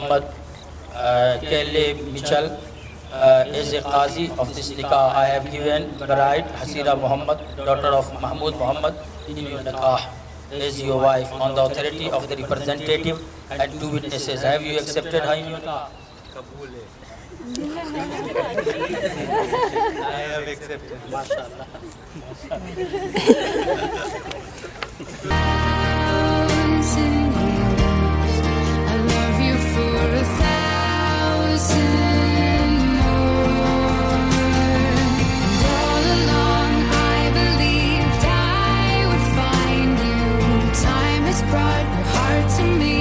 Muhammad Kelly Mitchell. As a Qazi of this nikah, I have given bride Haseera Muhammad, daughter of Mahmood Muhammad, in your nikah as your wife on the authority of the representative and two witnesses. Have you accepted her in your nikah? I have accepted. MashaAllah. I love you for 1,000. Brought your heart to me.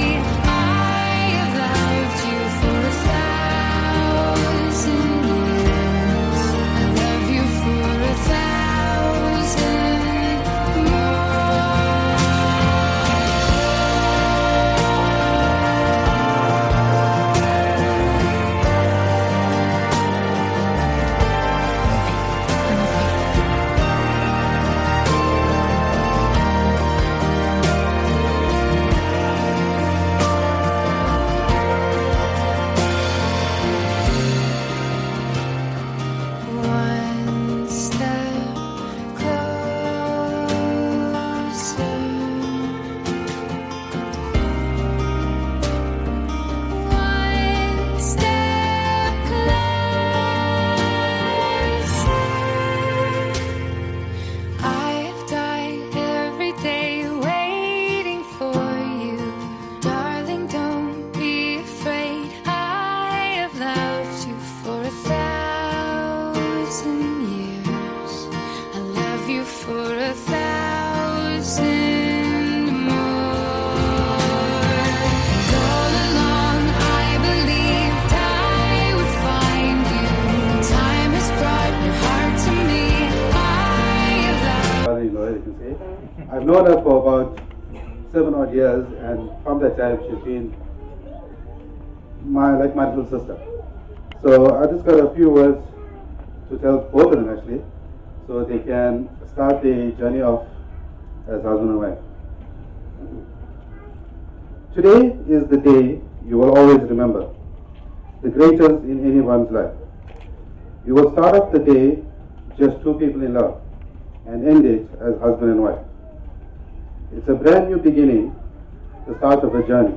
I have loved you for 1,000 years. I love you for 1,000 I've known her for about 7 odd years, and from that time she's been my little sister. So I just got a few words to tell both of them actually, so they can start the journey off as husband and wife. Today is the day you will always remember, the greatest in anyone's life. You will start off the day just two people in love and end it as husband and wife. It's a brand new beginning, the start of a journey,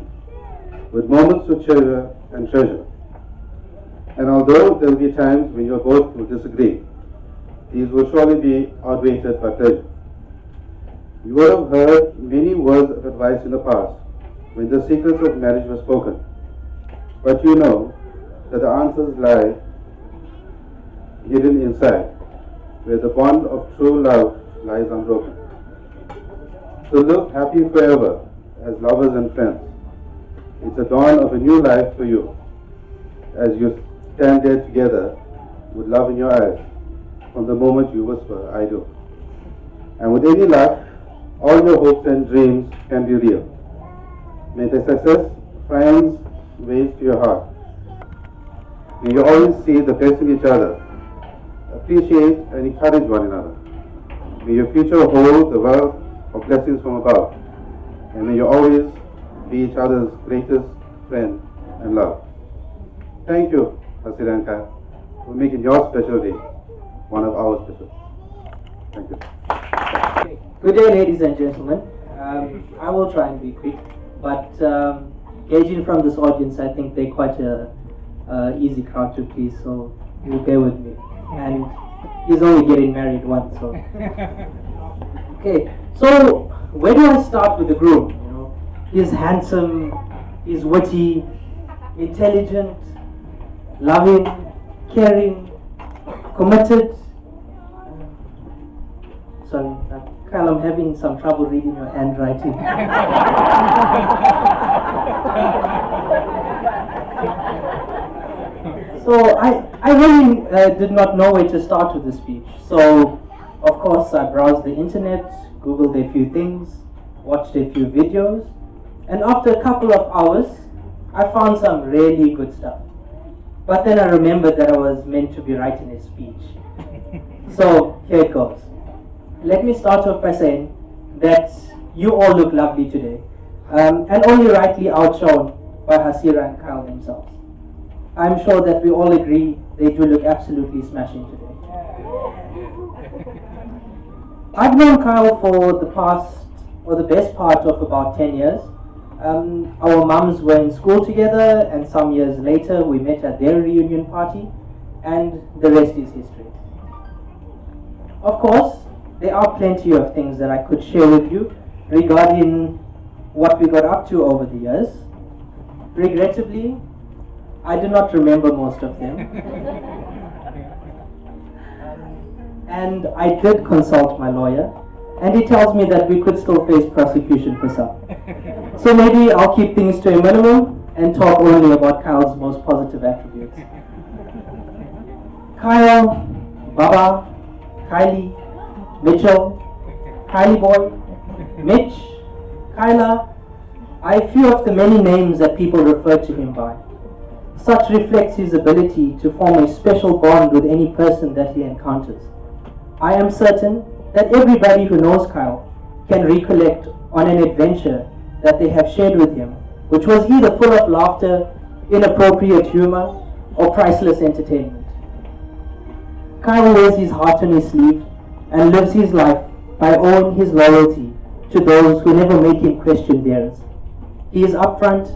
with moments to cherish and treasure. And although there will be times when you both will disagree, these will surely be outweighed by pleasure. You would have heard many words of advice in the past when the secrets of marriage were spoken, but you know that the answers lie hidden inside, where the bond of true love lies unbroken. So live happy forever as lovers and friends. It's the dawn of a new life for you as you stand there together with love in your eyes from the moment you whisper, I do. And with any luck, all your hopes and dreams can be real. May the success find ways to your heart. May you always see the best in each other, appreciate and encourage one another. May your future hold the wealth of blessings from above, and may you always be each other's greatest friend and love. Thank you, Haseera, for making your special day one of our special. Thank you. Good day, ladies and gentlemen. I will try and be quick, but gauging from this audience, I think they're quite a easy crowd to please, so you bear with me. And he's only getting married once, so. Okay, so where do I start with the groom? You know, he's handsome, he's witty, intelligent, loving, caring, committed. Sorry, Kyle, I'm having some trouble reading your handwriting. So I really did not know where to start with the speech. So, of course, I browsed the internet, Googled a few things, watched a few videos, and after a couple of hours, I found some really good stuff. But then I remembered that I was meant to be writing a speech. So, here it goes. Let me start off by saying that you all look lovely today, and only rightly outshone by Haseera and Kyle themselves. I'm sure that we all agree they do look absolutely smashing today. I've known Kyle for the best part of about 10 years. Our mums were in school together, and some years later we met at their reunion party, and the rest is history. Of course, there are plenty of things that I could share with you regarding what we got up to over the years. Regrettably, I do not remember most of them. And I did consult my lawyer, and he tells me that we could still face prosecution for some. So maybe I'll keep things to a minimum and talk only about Kyle's most positive attributes. Kyle, Baba, Kylie, Mitchell, Kylie Boy, Mitch, Kyla, are a few of the many names that people refer to him by. Such reflects his ability to form a special bond with any person that he encounters. I am certain that everybody who knows Kyle can recollect on an adventure that they have shared with him, which was either full of laughter, inappropriate humor, or priceless entertainment. Kyle wears his heart on his sleeve and lives his life by owing his loyalty to those who never make him question theirs. He is upfront,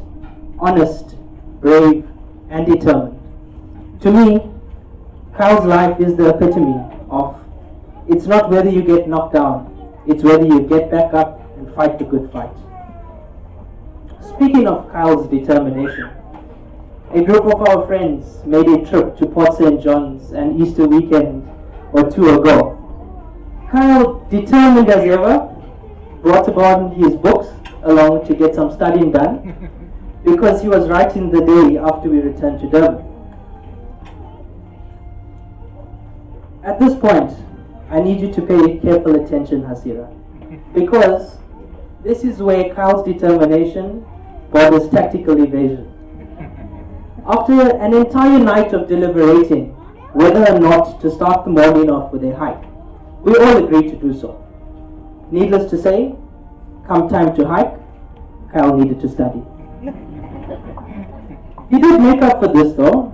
honest, brave, and determined. To me, Kyle's life is the epitome of it's not whether you get knocked down, it's whether you get back up and fight the good fight. Speaking of Kyle's determination, a group of our friends made a trip to Port St. John's an Easter weekend or two ago. Kyle, determined as ever, brought about his books along to get some studying done because he was writing the day after we returned to Durban. At this point, I need you to pay careful attention, Haseera, because this is where Kyle's determination borders tactical evasion. After an entire night of deliberating whether or not to start the morning off with a hike, we all agreed to do so. Needless to say, come time to hike, Kyle needed to study. He did make up for this though,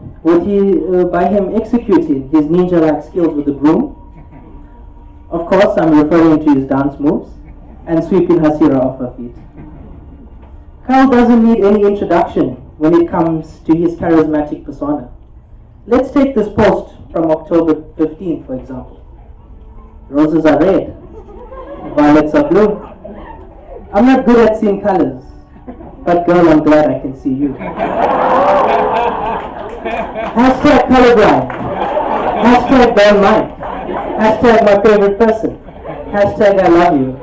by him executing his ninja-like skills with the groom. Of course, I'm referring to his dance moves and sweeping Haseera off her feet. Kyle doesn't need any introduction when it comes to his charismatic persona. Let's take this post from October 15th, for example. Roses are red, violets are blue. I'm not good at seeing colors, but girl, I'm glad I can see you. Hashtag colorblind. Hashtag don't mind. Hashtag my favorite person. Hashtag I love you.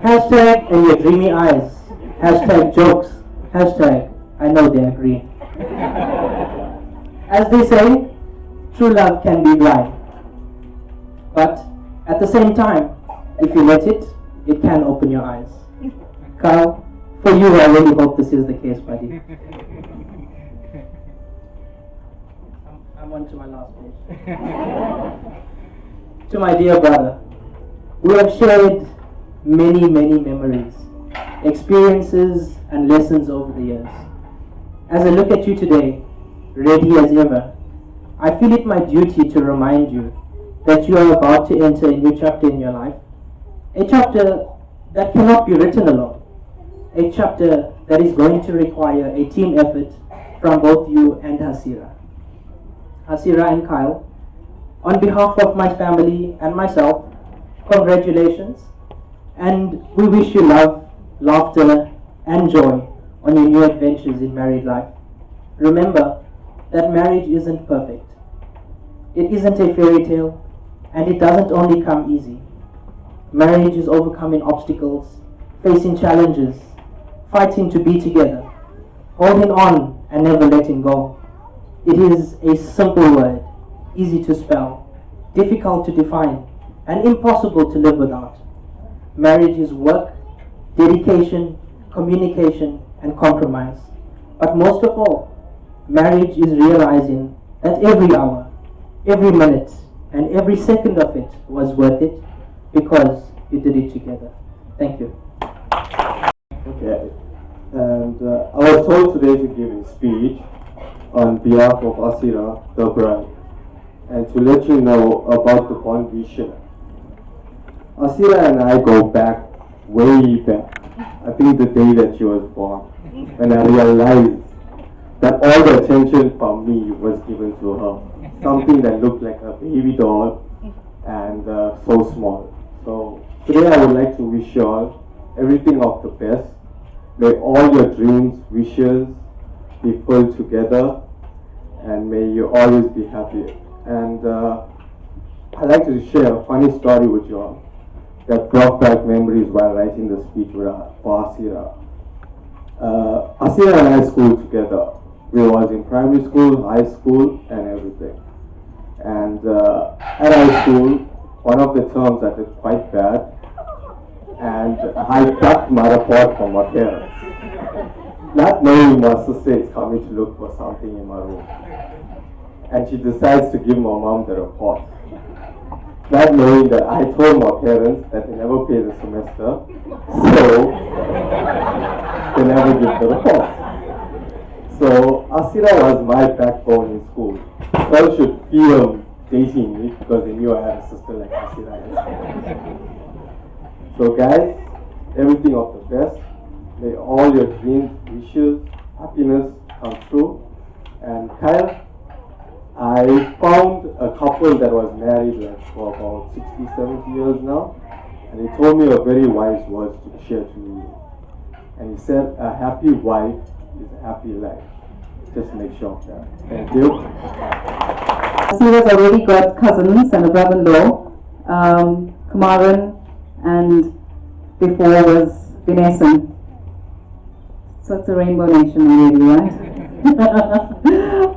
Hashtag and your dreamy eyes. Hashtag jokes. Hashtag I know they agree. As they say, true love can be blind. But at the same time, if you let it, it can open your eyes. Kyle, for you, I really hope this is the case, buddy. I'm on to my last page. To my dear brother, we have shared many, many memories, experiences, and lessons over the years. As I look at you today, ready as ever, I feel it my duty to remind you that you are about to enter a new chapter in your life, a chapter that cannot be written alone, a chapter that is going to require a team effort from both you and Haseera. Haseera and Kyle, on behalf of my family and myself, congratulations, and we wish you love, laughter, and joy on your new adventures in married life. Remember that marriage isn't perfect. It isn't a fairy tale, and it doesn't only come easy. Marriage is overcoming obstacles, facing challenges, fighting to be together, holding on and never letting go. It is a simple word, easy to spell, difficult to define, and impossible to live without. Marriage is work, dedication, communication, and compromise. But most of all, marriage is realizing that every hour, every minute, and every second of it was worth it because you did it together. Thank you. Okay. And I was told today to give a speech on behalf of Haseera, the bride, and to let you know about the bond we share. Haseera and I go back, way back. I think the day that she was born, when I realized that all the attention from me was given to her. Something that looked like a baby doll and so small. So today I would like to wish you all everything of the best. May all your dreams, wishes be full together, and may you always be happy. And I'd like to share a funny story with you all that brought back memories while writing the speech for Haseera. Haseera and I schooled together. We was in primary school, high school, and everything. And at high school, one of the terms I did quite bad, and I ducked my report from my parents. Not knowing my sister is coming to look for something in my room. And she decides to give my mom the report. Not knowing that I told my parents that they never pay the semester, so they never give the report. So Haseera was my backbone in school. People should feel dating me because they knew I had a sister like Haseera is. So guys, everything of the best. May all your dreams, wishes, happiness come true. And Kyle, I found a couple that was married like for about 60, 70 years now. And he told me a very wise words to share to me. And he said, a happy wife is a happy life. Just make sure of that. Thank you. Haseera's already got cousins and a brother-in-law, Kumaran, and before was Ganesan. So it's a rainbow nation already, right?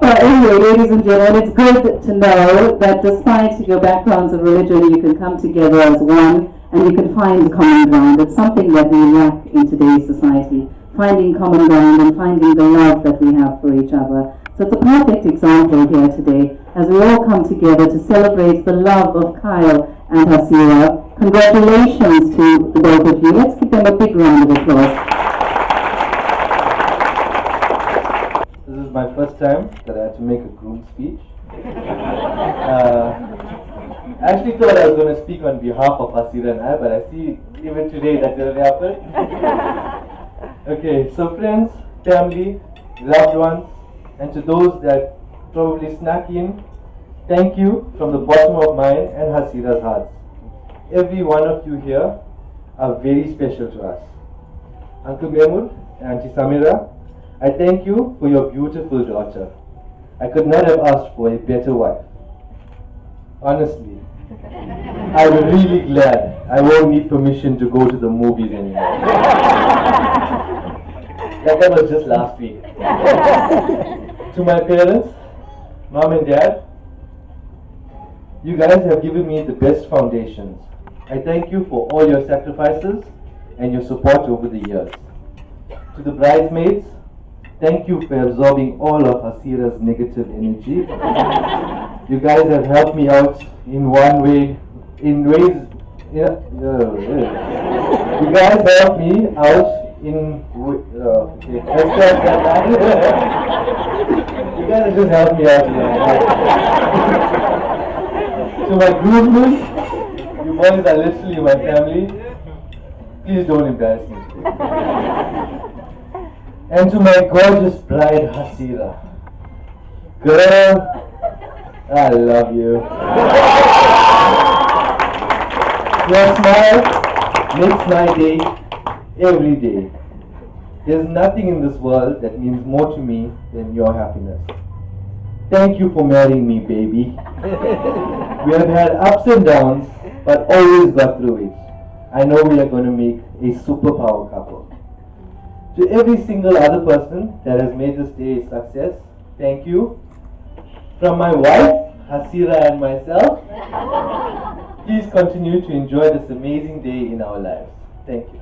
Well, anyway, ladies and gentlemen, it's good to know that despite your backgrounds of religion, you can come together as one and you can find common ground. It's something that we lack in today's society, finding common ground and finding the love that we have for each other. So it's a perfect example here today as we all come together to celebrate the love of Kyle and Haseera. Congratulations to the both of you. Let's give them a big round of applause. This is my first time that I had to make a groom speech. I actually thought I was going to speak on behalf of Haseera and I, but I see even today that didn't happen. Okay, so friends, family, loved ones, and to those that probably snuck in, thank you from the bottom of mine and Haseera's hearts. Every one of you here are very special to us. Uncle Mehmood and Auntie Samira, I thank you for your beautiful daughter. I could not have asked for a better wife. Honestly, I'm really glad I won't need permission to go to the movies anymore. That was just last week. To my parents, mom and dad, you guys have given me the best foundations. I thank you for all your sacrifices and your support over the years. To the bridesmaids, thank you for absorbing all of Haseera's negative energy. You guys have helped me out in one way, in ways, you guys helped me out in, okay, you guys have just helped me out here. To my groomsmen, you boys are literally my family. Please don't embarrass me today. And to my gorgeous bride, Haseera. Girl, I love you. Your smile makes my day every day. There's nothing in this world that means more to me than your happiness. Thank you for marrying me, baby. We have had ups and downs, but always got through it. I know we are going to make a superpower couple. To every single other person that has made this day a success, thank you. From my wife, Haseera, and myself, please continue to enjoy this amazing day in our lives. Thank you.